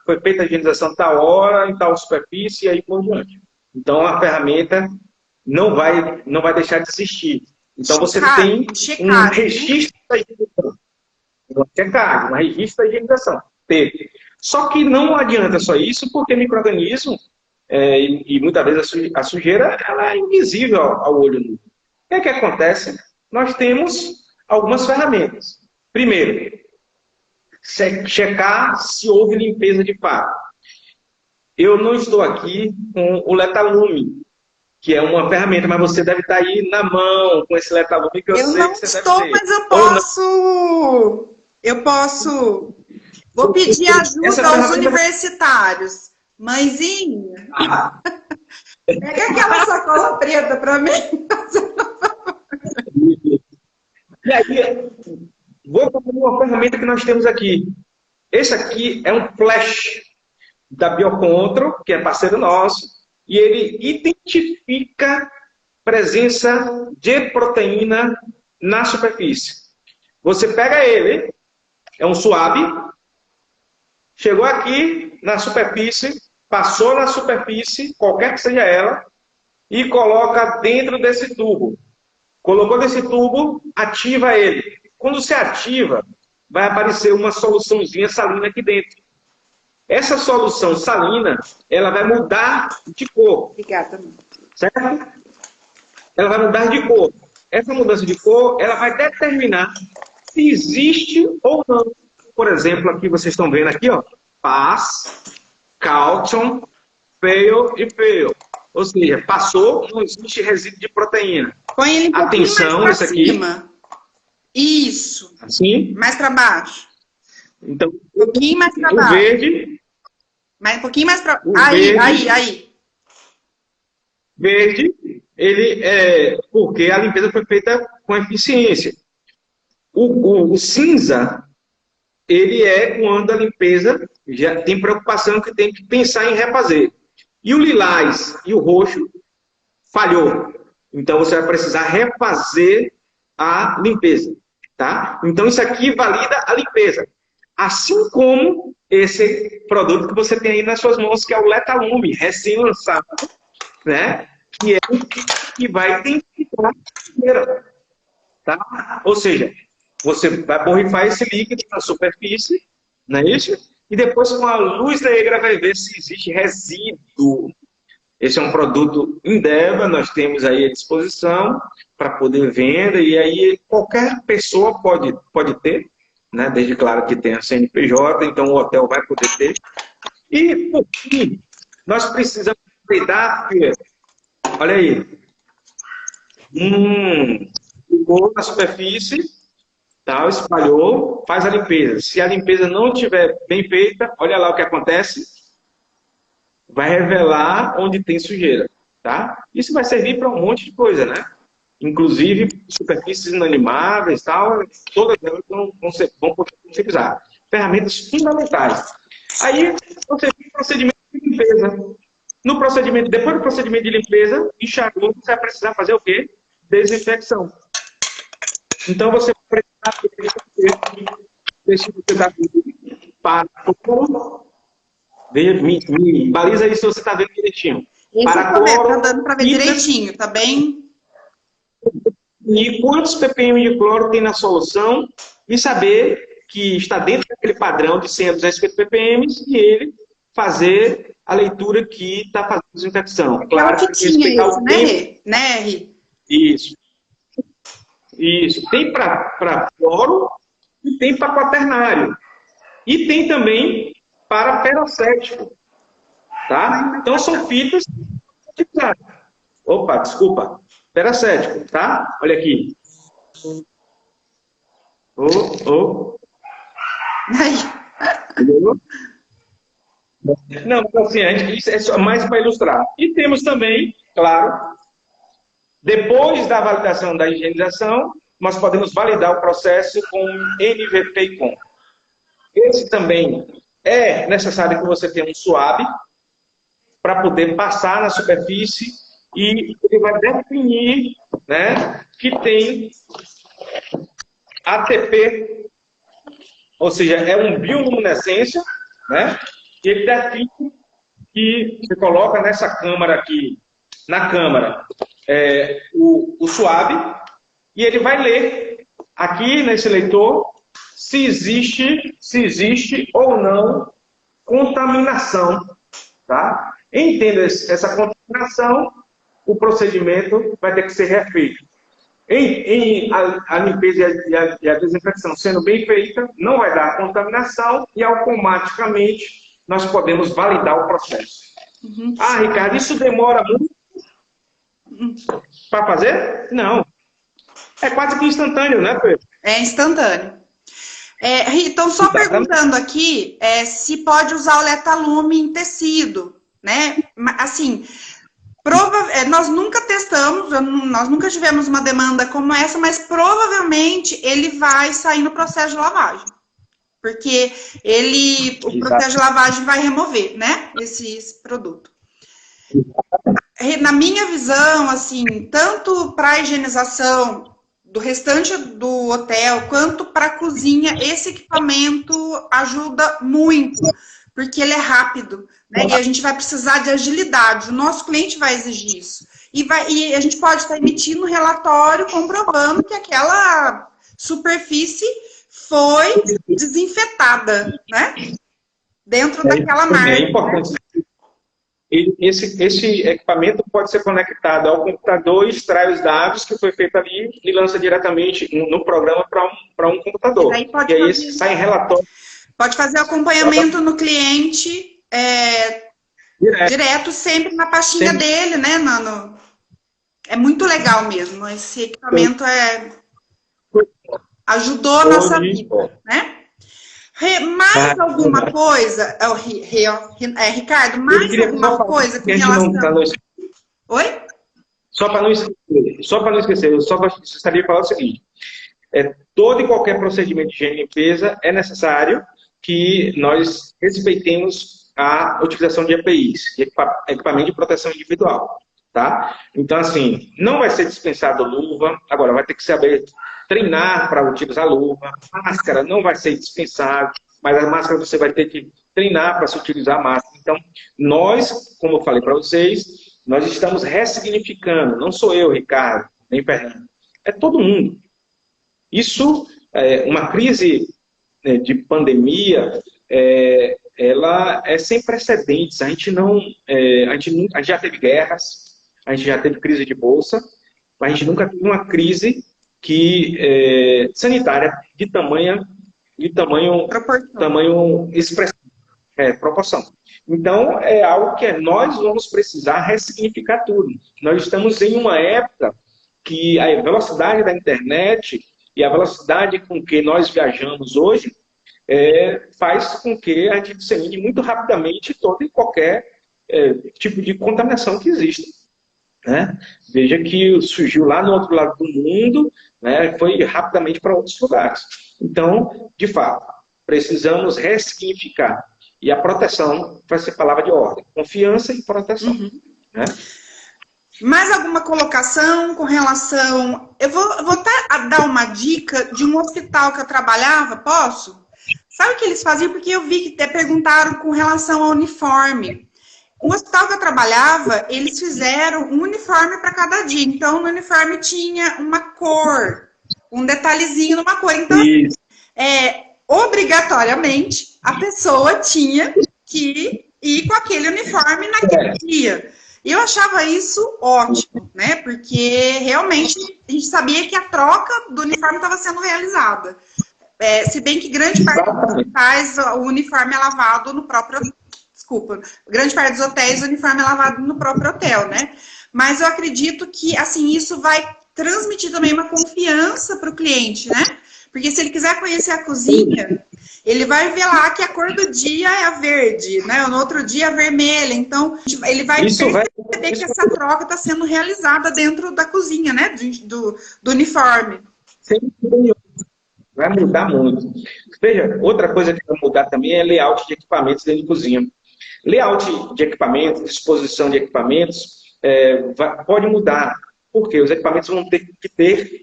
foi feita a higienização tal hora, em tal superfície, e aí por diante. Então, a ferramenta não vai deixar de existir. Então, você tem um registro da higienização. Um registro da higienização. Teve. Só que não adianta só isso, porque micro-organismo, e muitas vezes a sujeira, ela é invisível ao olho nu. O que acontece? Nós temos algumas ferramentas. Primeiro, checar se houve limpeza de fato. Eu não estou aqui com o Letalume, que é uma ferramenta, mas você deve estar aí na mão com esse Letalume que eu sei que você deve ter. Eu não estou, mas eu posso. Eu posso. Vou pedir ajuda aos universitários. Mãezinha, pega aquela sacola preta para mim. E aí, vou fazer uma ferramenta que nós temos aqui. Esse aqui é um flash da Biocontrol, que é parceiro nosso, e ele identifica presença de proteína na superfície. Você pega ele, é um suave, chegou aqui na superfície, passou na superfície, qualquer que seja ela, e coloca dentro desse tubo. Colocou nesse tubo, ativa ele. Quando você ativa, vai aparecer uma soluçãozinha salina aqui dentro. Essa solução salina, ela vai mudar de cor. Obrigada. Certo? Ela vai mudar de cor. Essa mudança de cor, ela vai determinar se existe ou não. Por exemplo, aqui vocês estão vendo aqui, ó, pass, caution, fail e fail. Ou seja, passou, não existe resíduo de proteína. Põe ele um atenção, mais isso aqui. Cima. Isso. Assim? Mais para baixo. Então, um pouquinho mais para baixo. O verde. Mais um pouquinho mais para. Aí. Verde, ele é porque a limpeza foi feita com eficiência. O cinza, ele é quando a limpeza já tem preocupação que tem que pensar em refazer. E o lilás e o roxo falhou. Então, você vai precisar refazer a limpeza. Tá? Então, isso aqui valida a limpeza. Assim como esse produto que você tem aí nas suas mãos, que é o Letalume, recém-lançado, né? Que é o que vai identificar a sujeira. Tá? Ou seja, você vai borrifar esse líquido na superfície, não é isso? E depois, com a luz negra, vai ver se existe resíduo. Esse é um produto Indeva, nós temos aí à disposição para poder venda, e aí qualquer pessoa pode ter, né? Desde claro que tenha CNPJ, então o hotel vai poder ter. E, por fim, nós precisamos cuidar, que, olha aí, ficou na superfície, tá, espalhou, faz a limpeza. Se a limpeza não estiver bem feita, olha lá o que acontece, vai revelar onde tem sujeira, tá? Isso vai servir para um monte de coisa, né? Inclusive superfícies inanimáveis, tal, todas elas vão poder utilizar. Ferramentas fundamentais. Aí, você tem o procedimento de limpeza. No procedimento, depois do procedimento de limpeza, enxagou, você vai precisar fazer o quê? Desinfecção. Então, você vai precisar deixa você dar para me baliza aí se você está vendo direitinho. Está dando para ver direitinho, tá bem? E quantos ppm de cloro tem na solução e saber que está dentro daquele padrão de 100 a 250 ppm e ele fazer a leitura que está fazendo a desinfecção. Claro que respeitar o tempo. Né? Isso. Tem para cloro e tem para quaternário. E tem também para perocético. Tá? Então são fitas. Opa, desculpa. Perocético, tá? Olha aqui. Não, assim, isso é só mais para ilustrar. E temos também, claro, depois da validação da higienização, nós podemos validar o processo com MVP e COM. Esse também é necessário que você tenha um SWAB para poder passar na superfície e ele vai definir, né, que tem ATP, ou seja, é um bioluminescência, né, e ele define que você coloca nessa câmara aqui, na câmara, o SWAB, e ele vai ler aqui nesse leitor se existe ou não contaminação, tá? Entenda essa contaminação, o procedimento vai ter que ser refeito. A limpeza e a desinfecção sendo bem feita, não vai dar contaminação e automaticamente nós podemos validar o processo. Uhum. Ah, Ricardo, isso demora muito para fazer? Não. É quase que instantâneo, né, Pedro? É instantâneo. Então, só perguntando aqui se pode usar o Letalume em tecido, né? Assim, nós nunca testamos, nós nunca tivemos uma demanda como essa, mas provavelmente ele vai sair no processo de lavagem. Porque o processo de lavagem vai remover, né, esse produto. Na minha visão, assim, tanto para a higienização do restante do hotel, quanto para a cozinha, esse equipamento ajuda muito, porque ele é rápido, né? E a gente vai precisar de agilidade, o nosso cliente vai exigir isso. E a gente pode estar emitindo um relatório comprovando que aquela superfície foi desinfetada, né? Dentro daquela marca. É importante. Esse equipamento pode ser conectado ao computador, extrai os dados que foi feito ali e lança diretamente no programa para um computador. E aí sai em relatório. Pode fazer acompanhamento no cliente direto, sempre na pastinha dele, né? É muito legal mesmo. Esse equipamento ajudou a nossa vida, né? Mais alguma coisa, Ricardo, mais alguma coisa com relação... Oi? Só para não esquecer, eu só gostaria de falar o seguinte, todo e qualquer procedimento de higiene e limpeza é necessário que nós respeitemos a utilização de EPIs, equipamento de proteção individual, tá? Então, assim, não vai ser dispensado luva, agora vai ter que saber treinar para utilizar luva, máscara não vai ser dispensado, mas a máscara você vai ter que treinar para se utilizar a máscara. Então, nós, como eu falei para vocês, nós estamos ressignificando, não sou eu, Ricardo, nem Fernando, é todo mundo. Isso, uma crise de pandemia, ela é sem precedentes. A gente já teve guerras, a gente já teve crise de bolsa, mas a gente nunca teve uma crise sanitária de tamanho expressivo, proporção. Então, é algo que nós vamos precisar ressignificar tudo. Nós estamos em uma época que a velocidade da internet e a velocidade com que nós viajamos hoje faz com que a gente dissemine muito rapidamente todo e qualquer tipo de contaminação que exista. Né? Veja que surgiu lá no outro lado do mundo, né? Foi rapidamente para outros lugares. Então, de fato, precisamos ressignificar. E a proteção vai ser palavra de ordem. Confiança e proteção. Uhum. Né? Mais alguma colocação com relação... Eu vou até dar uma dica de um hospital que eu trabalhava, posso? Sabe o que eles faziam? Porque eu vi que até perguntaram com relação ao uniforme. O hospital que eu trabalhava, eles fizeram um uniforme para cada dia. Então, no uniforme tinha uma cor, um detalhezinho numa cor. Então, obrigatoriamente, a pessoa tinha que ir com aquele uniforme naquele dia. E eu achava isso ótimo, né? Porque realmente a gente sabia que a troca do uniforme estava sendo realizada. Se bem que grande parte dos hospitais, o uniforme é lavado no próprio... Desculpa, grande parte dos hotéis, o uniforme é lavado no próprio hotel, né? Mas eu acredito que, assim, isso vai transmitir também uma confiança para o cliente, né? Porque se ele quiser conhecer a cozinha, ele vai ver lá que a cor do dia é a verde, né? No outro dia é a vermelha. Então, ele vai perceber que essa troca está sendo realizada dentro da cozinha, né? Do uniforme. Sem dúvida nenhuma. Vai mudar muito. Veja, outra coisa que vai mudar também é layout de equipamentos dentro de cozinha. Layout de equipamentos, disposição de equipamentos, pode mudar. Porque os equipamentos vão ter que ter,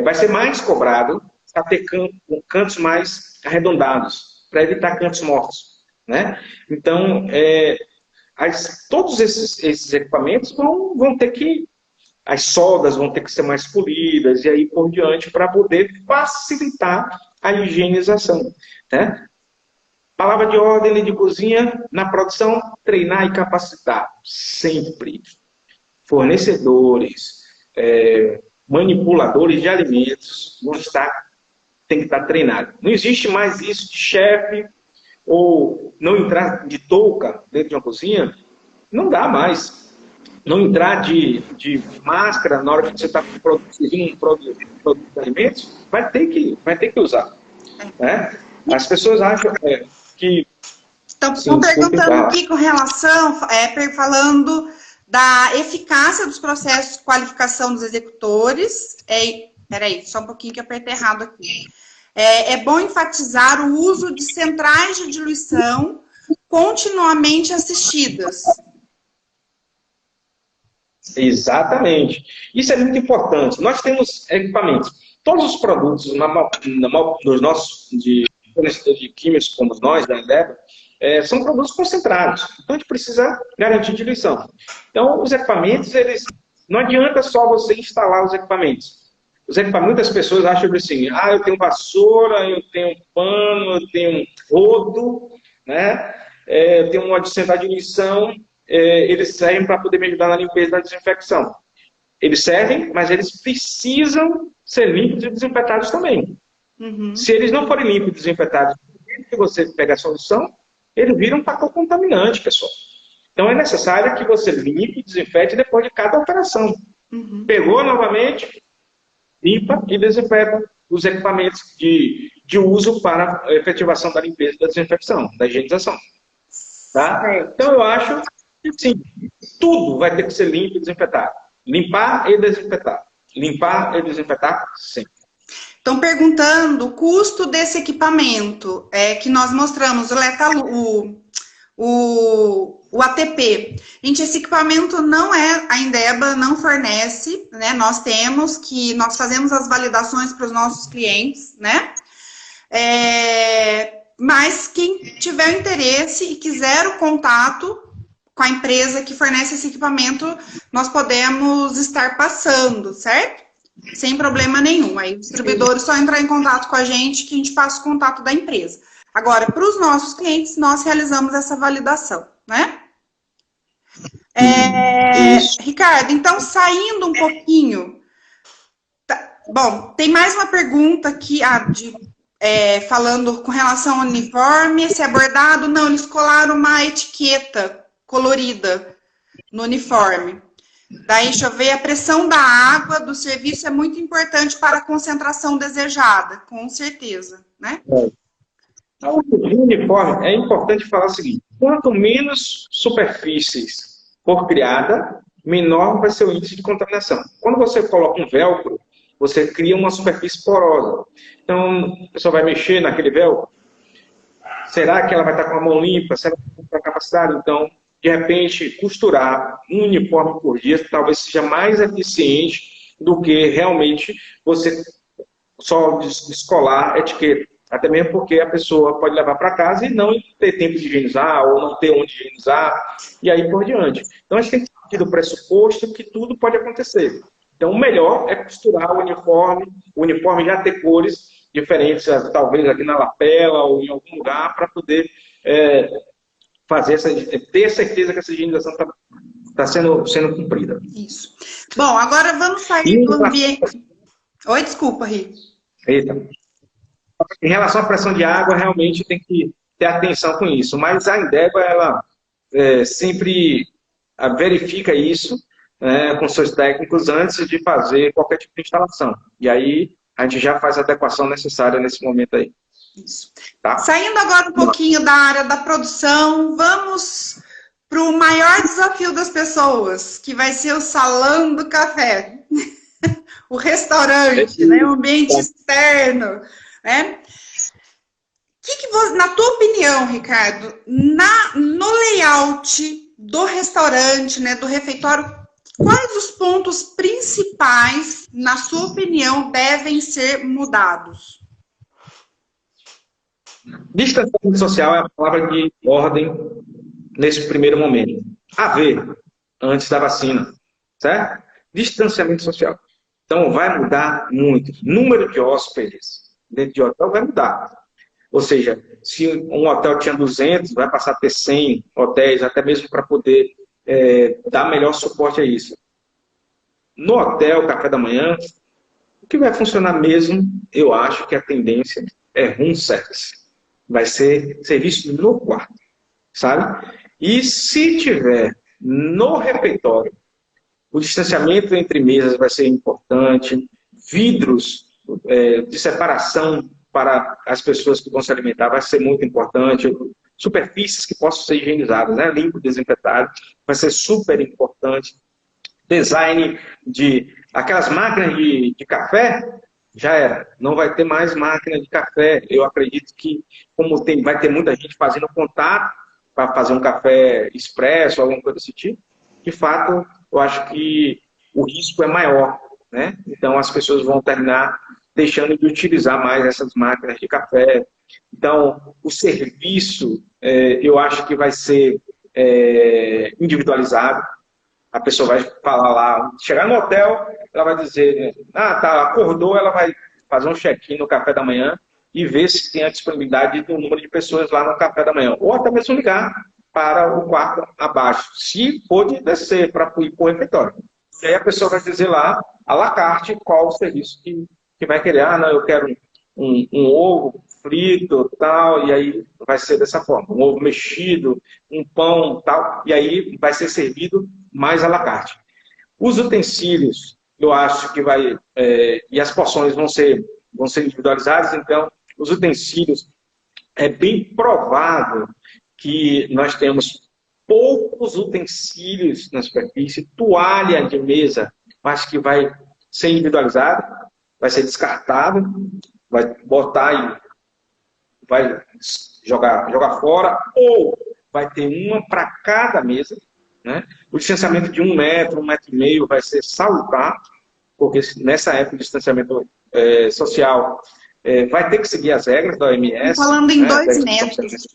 vai ser mais cobrado para ter cantos mais arredondados, para evitar cantos mortos, né? Então, todos esses equipamentos vão ter que, as soldas vão ter que ser mais polidas e aí por diante para poder facilitar a higienização, né? Palavra de ordem de cozinha na produção, treinar e capacitar, sempre. Fornecedores, manipuladores de alimentos tem que estar treinado. Não existe mais isso de chefe ou não entrar de touca dentro de uma cozinha. Não dá mais. Não entrar de máscara na hora que você está produzindo um produto de alimentos, vai ter que usar. Né? As pessoas acham que... Estão perguntando aqui com relação, falando da eficácia dos processos de qualificação dos executores. Peraí, só um pouquinho que eu apertei errado aqui. É bom enfatizar o uso de centrais de diluição continuamente assistidas. Exatamente. Isso é muito importante. Nós temos equipamentos. Todos os produtos dos nossos fornecedores de químicos, como nós, da Endeavor, são produtos concentrados. Então, a gente precisa garantir diluição. Então, os equipamentos, não adianta só você instalar os equipamentos. Muitas pessoas acham assim, eu tenho vassoura, eu tenho pano, eu tenho rodo, né? Eu tenho uma central de diluição, eles servem para poder me ajudar na limpeza e na desinfecção. Eles servem, mas eles precisam ser limpos e desinfetados também. Uhum. Se eles não forem limpos e desinfetados, que você pega a solução, eles viram um fator contaminante, pessoal. Então é necessário que você limpe e desinfete depois de cada operação. Uhum. Pegou novamente, limpa e desinfeta os equipamentos de uso para a efetivação da limpeza e da desinfecção, da higienização. Tá? Então eu acho que sim, tudo vai ter que ser limpo e desinfetado. Limpar e desinfetar. Limpar e desinfetar sempre. Estão perguntando o custo desse equipamento que nós mostramos, o ATP. Gente, esse equipamento não a Indeba não fornece, né? Nós fazemos as validações para os nossos clientes, né? Mas quem tiver interesse e quiser o contato com a empresa que fornece esse equipamento, nós podemos estar passando, certo? Sem problema nenhum. Aí o distribuidor só entrar em contato com a gente, que a gente passa o contato da empresa. Agora, para os nossos clientes, nós realizamos essa validação, né? Ricardo, então, saindo um pouquinho... Bom, tem mais uma pergunta aqui, falando com relação ao uniforme, se é bordado. Não, eles colaram uma etiqueta colorida no uniforme. Daí, deixa eu ver, a pressão da água do serviço é muito importante para a concentração desejada, com certeza, né? O uniforme, é importante falar o seguinte, quanto menos superfícies for criada, menor vai ser o índice de contaminação. Quando você coloca um velcro, você cria uma superfície porosa. Então, a pessoa vai mexer naquele velcro, será que ela vai estar com a mão limpa? Será que ela tem capacidade? Então, de repente, costurar um uniforme por dia talvez seja mais eficiente do que realmente você só descolar a etiqueta. Até mesmo porque a pessoa pode levar para casa e não ter tempo de higienizar ou não ter onde higienizar e aí por diante. Então, a gente tem que partir do pressuposto que tudo pode acontecer. Então, o melhor é costurar o uniforme já ter cores diferentes, talvez aqui na lapela ou em algum lugar, para poder... ter certeza que essa higienização está sendo cumprida. Isso. Bom, agora vamos sair do ambiente... Oi, desculpa, Rui. Eita. Em relação à pressão de água, realmente tem que ter atenção com isso. Mas a Indeba, ela sempre verifica isso com seus técnicos antes de fazer qualquer tipo de instalação. E aí, a gente já faz a adequação necessária nesse momento aí. Isso. Tá? Saindo agora um pouquinho da área da produção, vamos para o maior desafio das pessoas, que vai ser o salão do café. o restaurante, né? O ambiente externo, né? Na tua opinião, Ricardo, no layout do restaurante, né, do refeitório, quais os pontos principais, na sua opinião, devem ser mudados? Distanciamento social é a palavra de ordem nesse primeiro momento. Haver, antes da vacina, certo? Distanciamento social. Então, vai mudar muito. Número de hóspedes dentro de hotel vai mudar. Ou seja, se um hotel tinha 200, vai passar a ter 100 hotéis, até mesmo para poder dar melhor suporte a isso. No hotel, café da manhã, o que vai funcionar mesmo, eu acho que a tendência é room service. Vai ser serviço no quarto, sabe? E se tiver no refeitório, o distanciamento entre mesas vai ser importante, vidros de separação para as pessoas que vão se alimentar vai ser muito importante, superfícies que possam ser higienizadas, né? Limpo, desinfetado, vai ser super importante. Design de aquelas máquinas de café, já era. Não vai ter mais máquina de café. Eu acredito que, como vai ter muita gente fazendo contato para fazer um café expresso, alguma coisa desse tipo, de fato, eu acho que o risco é maior, né? Então, as pessoas vão terminar deixando de utilizar mais essas máquinas de café. Então, o serviço, eu acho que vai ser individualizado. A pessoa vai falar lá, chegar no hotel, ela vai dizer, acordou, ela vai fazer um check-in no café da manhã e ver se tem a disponibilidade do número de pessoas lá no café da manhã. Ou até mesmo ligar para o quarto abaixo, se pode descer para ir para o refeitório. E aí a pessoa vai dizer lá, à la carte, qual o serviço que vai querer. Não, eu quero um ovo frito, tal, e aí vai ser dessa forma. Um ovo mexido, um pão, tal, e aí vai ser servido mais à la carte. Os utensílios, eu acho que vai... e as porções vão ser individualizadas, então, os utensílios, é bem provável que nós temos poucos utensílios na superfície, toalha de mesa, acho que vai ser individualizado, vai ser descartado, vai botar e vai jogar fora, ou vai ter uma para cada mesa, né? O distanciamento de 1 metro, 1,5 metro vai ser salutar, porque nessa época de distanciamento social vai ter que seguir as regras da OMS. Estão falando em 2 metros.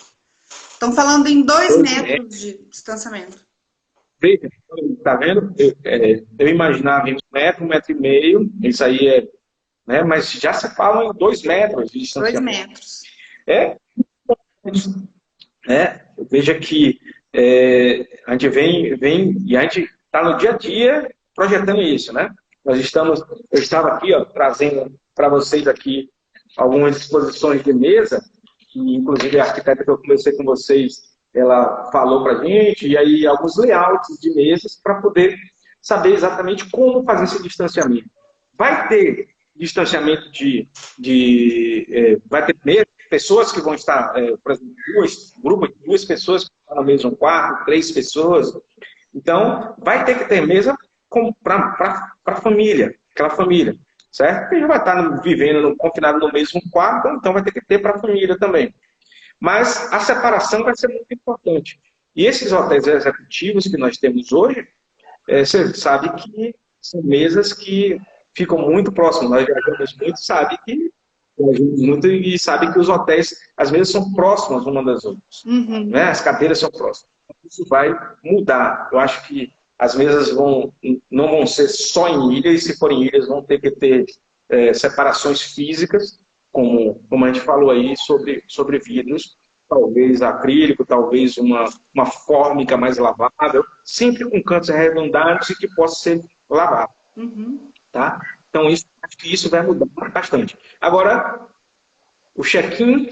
Estão falando em 2 metros de distanciamento. Está vendo? Eu imaginava em 1 metro, 1,5 metro, isso aí né? Mas já se fala em 2 metros de distanciamento. 2 metros. Veja que a gente vem e a gente está no dia a dia projetando isso, né? Eu estava aqui, trazendo para vocês aqui algumas disposições de mesa, que inclusive a arquiteta que eu conversei com vocês, ela falou para a gente, e aí alguns layouts de mesas para poder saber exatamente como fazer esse distanciamento. Vai ter distanciamento vai ter pessoas que vão estar, por exemplo, grupos de 2 pessoas que estão no mesmo quarto, 3 pessoas. Então, vai ter que ter mesa para a família, aquela família, certo? Porque já vai estar confinado no mesmo quarto, então vai ter que ter para a família também. Mas a separação vai ser muito importante. E esses hotéis executivos que nós temos hoje, você sabe que são mesas que ficam muito próximas. Nós viajamos muito e sabe que os hotéis, as mesas são próximas uma das outras. Uhum. Né? As cadeiras são próximas. Isso vai mudar. Eu acho que as mesas não vão ser só em ilhas, e se forem ilhas vão ter que ter separações físicas, como a gente falou aí, sobre vidros, talvez acrílico, talvez uma fórmica mais lavável, sempre com cantos arredondados e que possa ser lavado. Uhum. Tá? Então, acho que isso vai mudar bastante. Agora, o check-in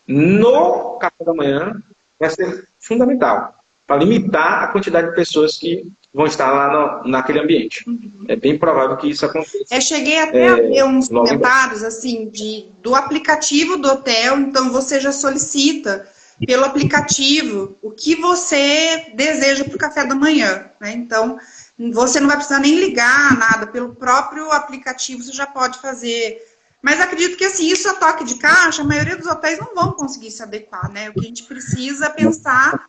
no café da manhã vai ser fundamental para limitar a quantidade de pessoas que vão estar lá naquele ambiente. Uhum. É bem provável que isso aconteça. Eu cheguei até a ver uns comentários assim, do aplicativo do hotel, então você já solicita pelo aplicativo o que você deseja para o café da manhã, né? Então, Você não vai precisar nem ligar nada, pelo próprio aplicativo você já pode fazer. Mas acredito que assim, isso a toque de caixa, a maioria dos hotéis não vão conseguir se adequar, né? O que a gente precisa pensar,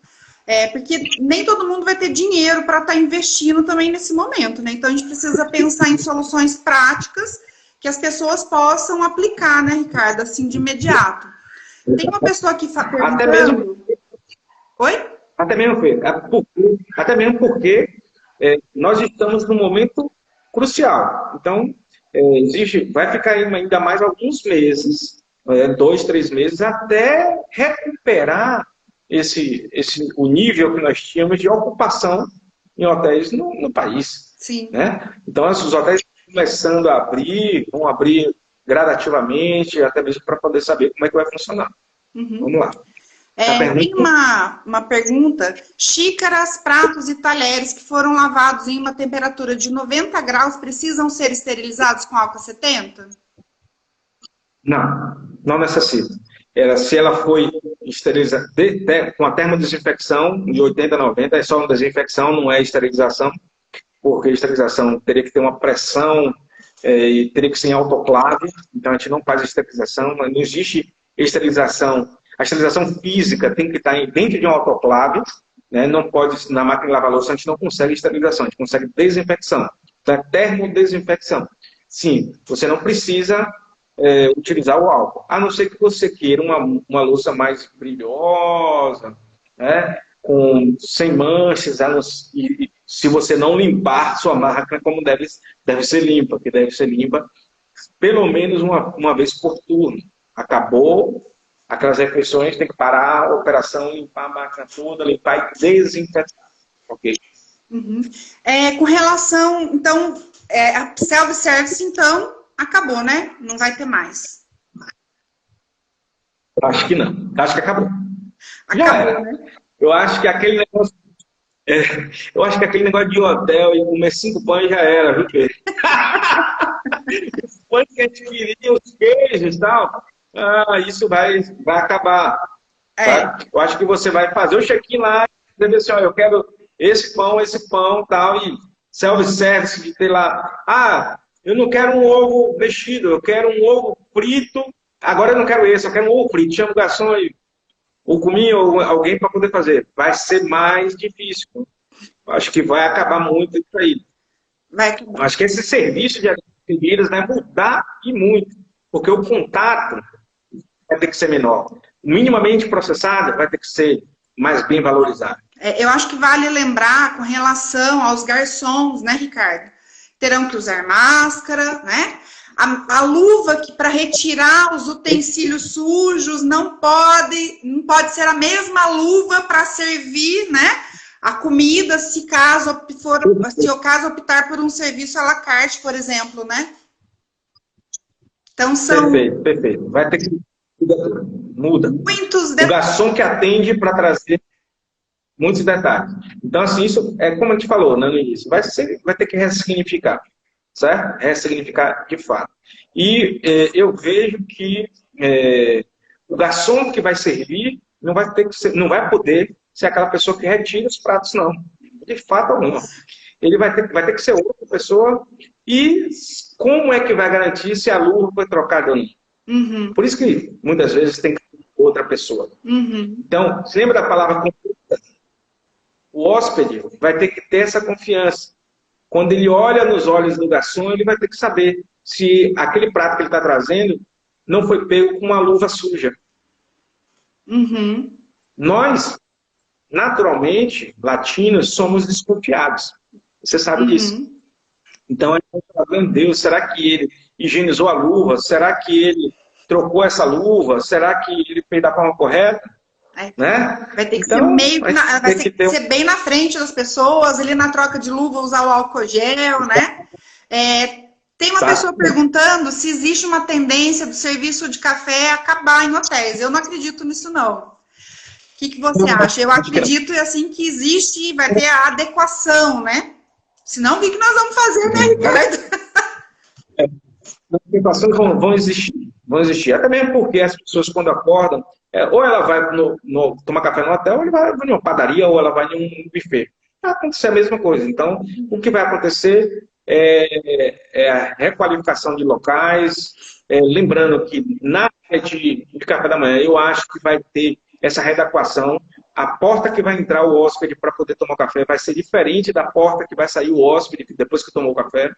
porque nem todo mundo vai ter dinheiro para estar investindo também nesse momento, né? Então a gente precisa pensar em soluções práticas que as pessoas possam aplicar, né, Ricardo, assim, de imediato. Tem uma pessoa aqui perguntando... Até mesmo... Oi? Até mesmo porque nós estamos num momento crucial. Então, vai ficar ainda mais alguns meses, 2, 3 meses, até recuperar o nível que nós tínhamos de ocupação em hotéis no país. Sim. Né? Então, os hotéis começando a abrir, vão abrir gradativamente, até mesmo para poder saber como é que vai funcionar. Uhum. Vamos lá. Tem uma pergunta. Xícaras, pratos e talheres que foram lavados em uma temperatura de 90 graus precisam ser esterilizados com álcool 70? Não necessita. Se ela foi esterilizada com a termodesinfecção de 80 a 90, é só uma desinfecção, não é esterilização, porque a esterilização teria que ter uma pressão e teria que ser em autoclave, então a gente não faz esterilização, não existe esterilização. A esterilização física tem que estar dentro de um autoclave, né? Não pode, na máquina de lavar louça, a gente não consegue esterilização, a gente consegue desinfecção. Então, é termodesinfecção. Sim, você não precisa utilizar o álcool, a não ser que você queira uma louça mais brilhosa, né? Sem manchas, e se você não limpar sua máquina como deve ser limpa, que deve ser limpa pelo menos uma vez por turno. Acabou aquelas refeições, tem que parar a operação, limpar a máquina toda, limpar e desinfetar. Ok? Uhum. Com relação, então, a self-service, então, acabou, né? Não vai ter mais. Acho que não. Acho que acabou. Já era. Né? Eu acho que aquele negócio... de hotel e comer 5 pães já era, viu, Pedro? Os pães que a gente queria, os queijos e tal... isso vai acabar. Tá? Eu acho que você vai fazer o check-in lá, dizer assim, eu quero esse pão, tal, e self-service de ter lá, eu não quero um ovo mexido, eu quero um ovo frito, agora eu não quero esse, eu quero um ovo frito, chama o garçom aí, ou comigo, ou alguém para poder fazer. Vai ser mais difícil. Eu acho que vai acabar muito isso aí. Acho que esse serviço de bebidas vai mudar e muito, porque o contato vai ter que ser menor. Minimamente processado vai ter que ser mais bem valorizado. Eu acho que vale lembrar com relação aos garçons, né, Ricardo? Terão que usar máscara, né? A luva que para retirar os utensílios sujos não pode ser a mesma luva para servir, né? A comida, se o caso optar por um serviço à la carte, por exemplo, né? Então são... Perfeito. Vai ter que muda. Muitos detalhes. O garçom que atende para trazer muitos detalhes. Então, assim, isso é como a gente falou, né, no início, vai ter que ressignificar, certo? Ressignificar de fato. E eu vejo que o garçom que vai servir não vai poder ser aquela pessoa que retira os pratos, não. De fato algum. Ele vai ter que ser outra pessoa. E como é que vai garantir se a luva foi trocada ou não? Uhum. Por isso que muitas vezes tem que ter outra pessoa. Uhum. Então, se lembra da palavra confiança? O hóspede vai ter que ter essa confiança. Quando ele olha nos olhos do garçom, ele vai ter que saber se aquele prato que ele está trazendo não foi pego com uma luva suja. Uhum. Nós, naturalmente, latinos, somos desconfiados. Você sabe disso. Então, a gente está vendo, Deus, será que ele higienizou a luva? Será que ele trocou essa luva? Será que ele fez da forma correta? Né? Vai ter que ser ser bem na frente das pessoas, ali na troca de luva, usar o álcool gel, né? Tem uma pessoa perguntando se existe uma tendência do serviço de café acabar em hotéis. Eu não acredito nisso, não. O que você acha? Eu acredito assim, que existe e vai ter a adequação, né? Senão, o que nós vamos fazer, né, Ricardo? As adequações vão existir. Até mesmo porque as pessoas, quando acordam, ou ela vai tomar café no hotel, ou ela vai numa padaria, ou ela vai em um buffet. vai acontecer a mesma coisa. Então, o que vai acontecer é a requalificação de locais, lembrando que na área de café da manhã, eu acho que vai ter essa readequação. A porta que vai entrar o hóspede para poder tomar café vai ser diferente da porta que vai sair o hóspede depois que tomou o café,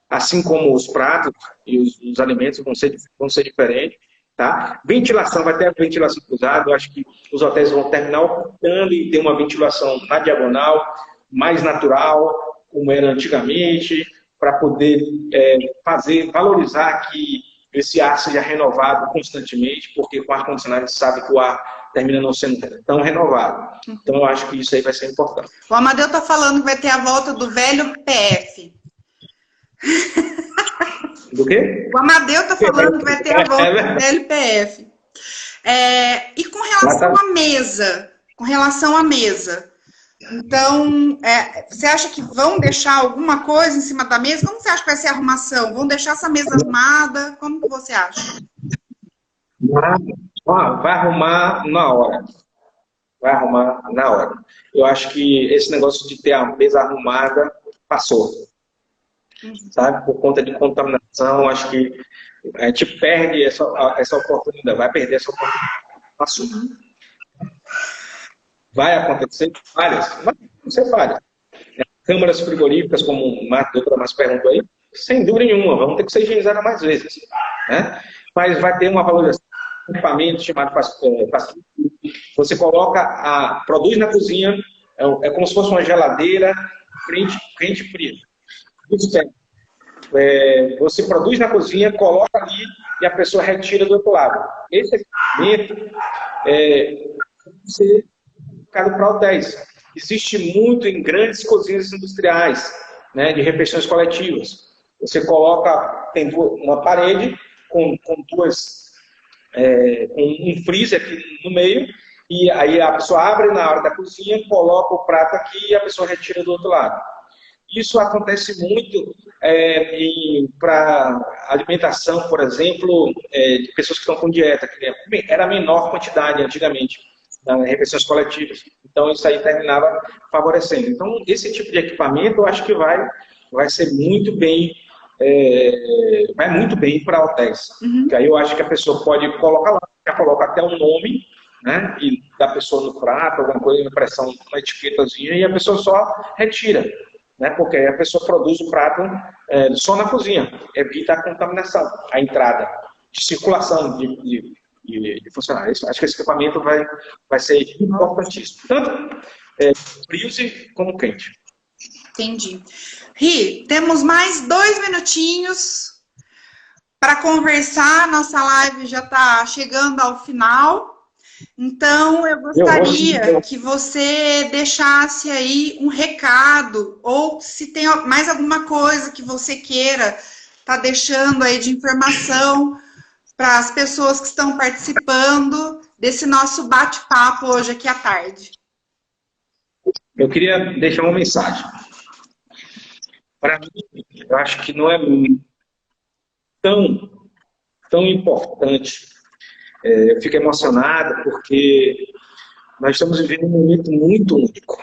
assim como os pratos e os alimentos vão ser diferentes. Tá? Ventilação, vai ter a ventilação cruzada. Eu acho que os hotéis vão terminar optando em ter uma ventilação na diagonal, mais natural, como era antigamente, para poder valorizar que esse ar seja renovado constantemente, porque com ar-condicionado a gente sabe que o ar termina não sendo tão renovado. Então eu acho que isso aí vai ser importante. O Amadeu está falando que vai ter a volta do velho PF. Do quê? O Amadeu está falando que vai ter a volta do velho PF. E com relação à mesa, então, você acha que vão deixar alguma coisa em cima da mesa? Como você acha que vai ser a arrumação? Vão deixar essa mesa arrumada? Como que você acha? Vai arrumar na hora. Vai arrumar na hora. Eu acho que esse negócio de ter a mesa arrumada passou. Sabe? Por conta de contaminação, acho que a gente perde essa oportunidade. Vai perder essa oportunidade. Passou. Vai acontecer várias. Vai acontecer várias. Câmaras frigoríficas, como a doutora mais perguntou aí, sem dúvida nenhuma, vão ter que ser higienizadas mais vezes. Né? Mas vai ter uma valorização de equipamento chamado você coloca, produz na cozinha, é como se fosse uma geladeira quente e fria. Você produz na cozinha, coloca ali e a pessoa retira do outro lado. Esse equipamento ser para hotéis. Existe muito em grandes cozinhas industriais, né, de refeições coletivas. Você coloca, tem uma parede com um freezer aqui no meio, e aí a pessoa abre na hora da cozinha, coloca o prato aqui e a pessoa retira do outro lado. Isso acontece muito para alimentação, por exemplo, de pessoas que estão com dieta, que era a menor quantidade antigamente, nas refeições coletivas. Então, isso aí terminava favorecendo. Então, esse tipo de equipamento, eu acho que vai ser muito bem, vai muito bem para hotéis. Que aí eu acho que a pessoa pode colocar lá, já coloca até um nome, né, e da pessoa no prato, alguma coisa, impressão, uma etiquetazinha, e a pessoa só retira. Né, porque aí a pessoa produz o prato só na cozinha, evita a contaminação, a entrada, de circulação de funcionários. Acho que esse equipamento vai ser importantíssimo, tanto frio como quente. Entendi. Ri, temos mais 2 minutinhos para conversar, nossa live já está chegando ao final. Então, eu gostaria que você deixasse aí um recado, ou se tem mais alguma coisa que você queira estar deixando aí de informação para as pessoas que estão participando desse nosso bate-papo hoje aqui à tarde. Eu queria deixar uma mensagem. Para mim, eu acho que não é tão importante. Eu fico emocionado porque nós estamos vivendo um momento muito único.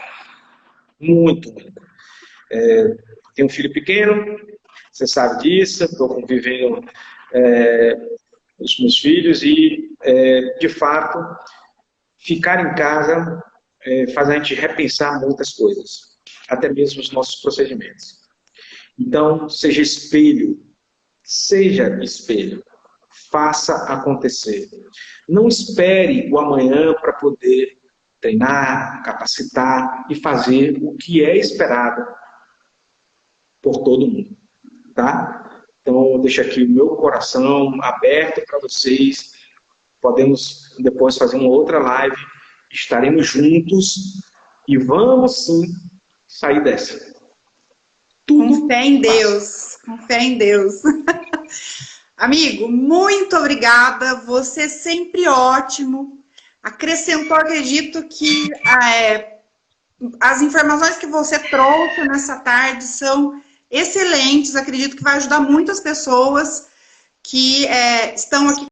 Muito único. Tenho um filho pequeno, você sabe disso, estou convivendo com os meus filhos e, de fato, ficar em casa faz a gente repensar muitas coisas, até mesmo os nossos procedimentos. Então, seja espelho, faça acontecer. Não espere o amanhã para poder treinar, capacitar e fazer o que é esperado por todo mundo, tá? Então, eu deixo aqui o meu coração aberto para vocês. Podemos depois fazer uma outra live, estaremos juntos e vamos sim sair dessa. Com fé em Deus, com fé em Deus. Amigo, muito obrigada, você sempre ótimo, acrescentou, acredito que as informações que você trouxe nessa tarde são excelentes, acredito que vai ajudar muitas pessoas que estão aqui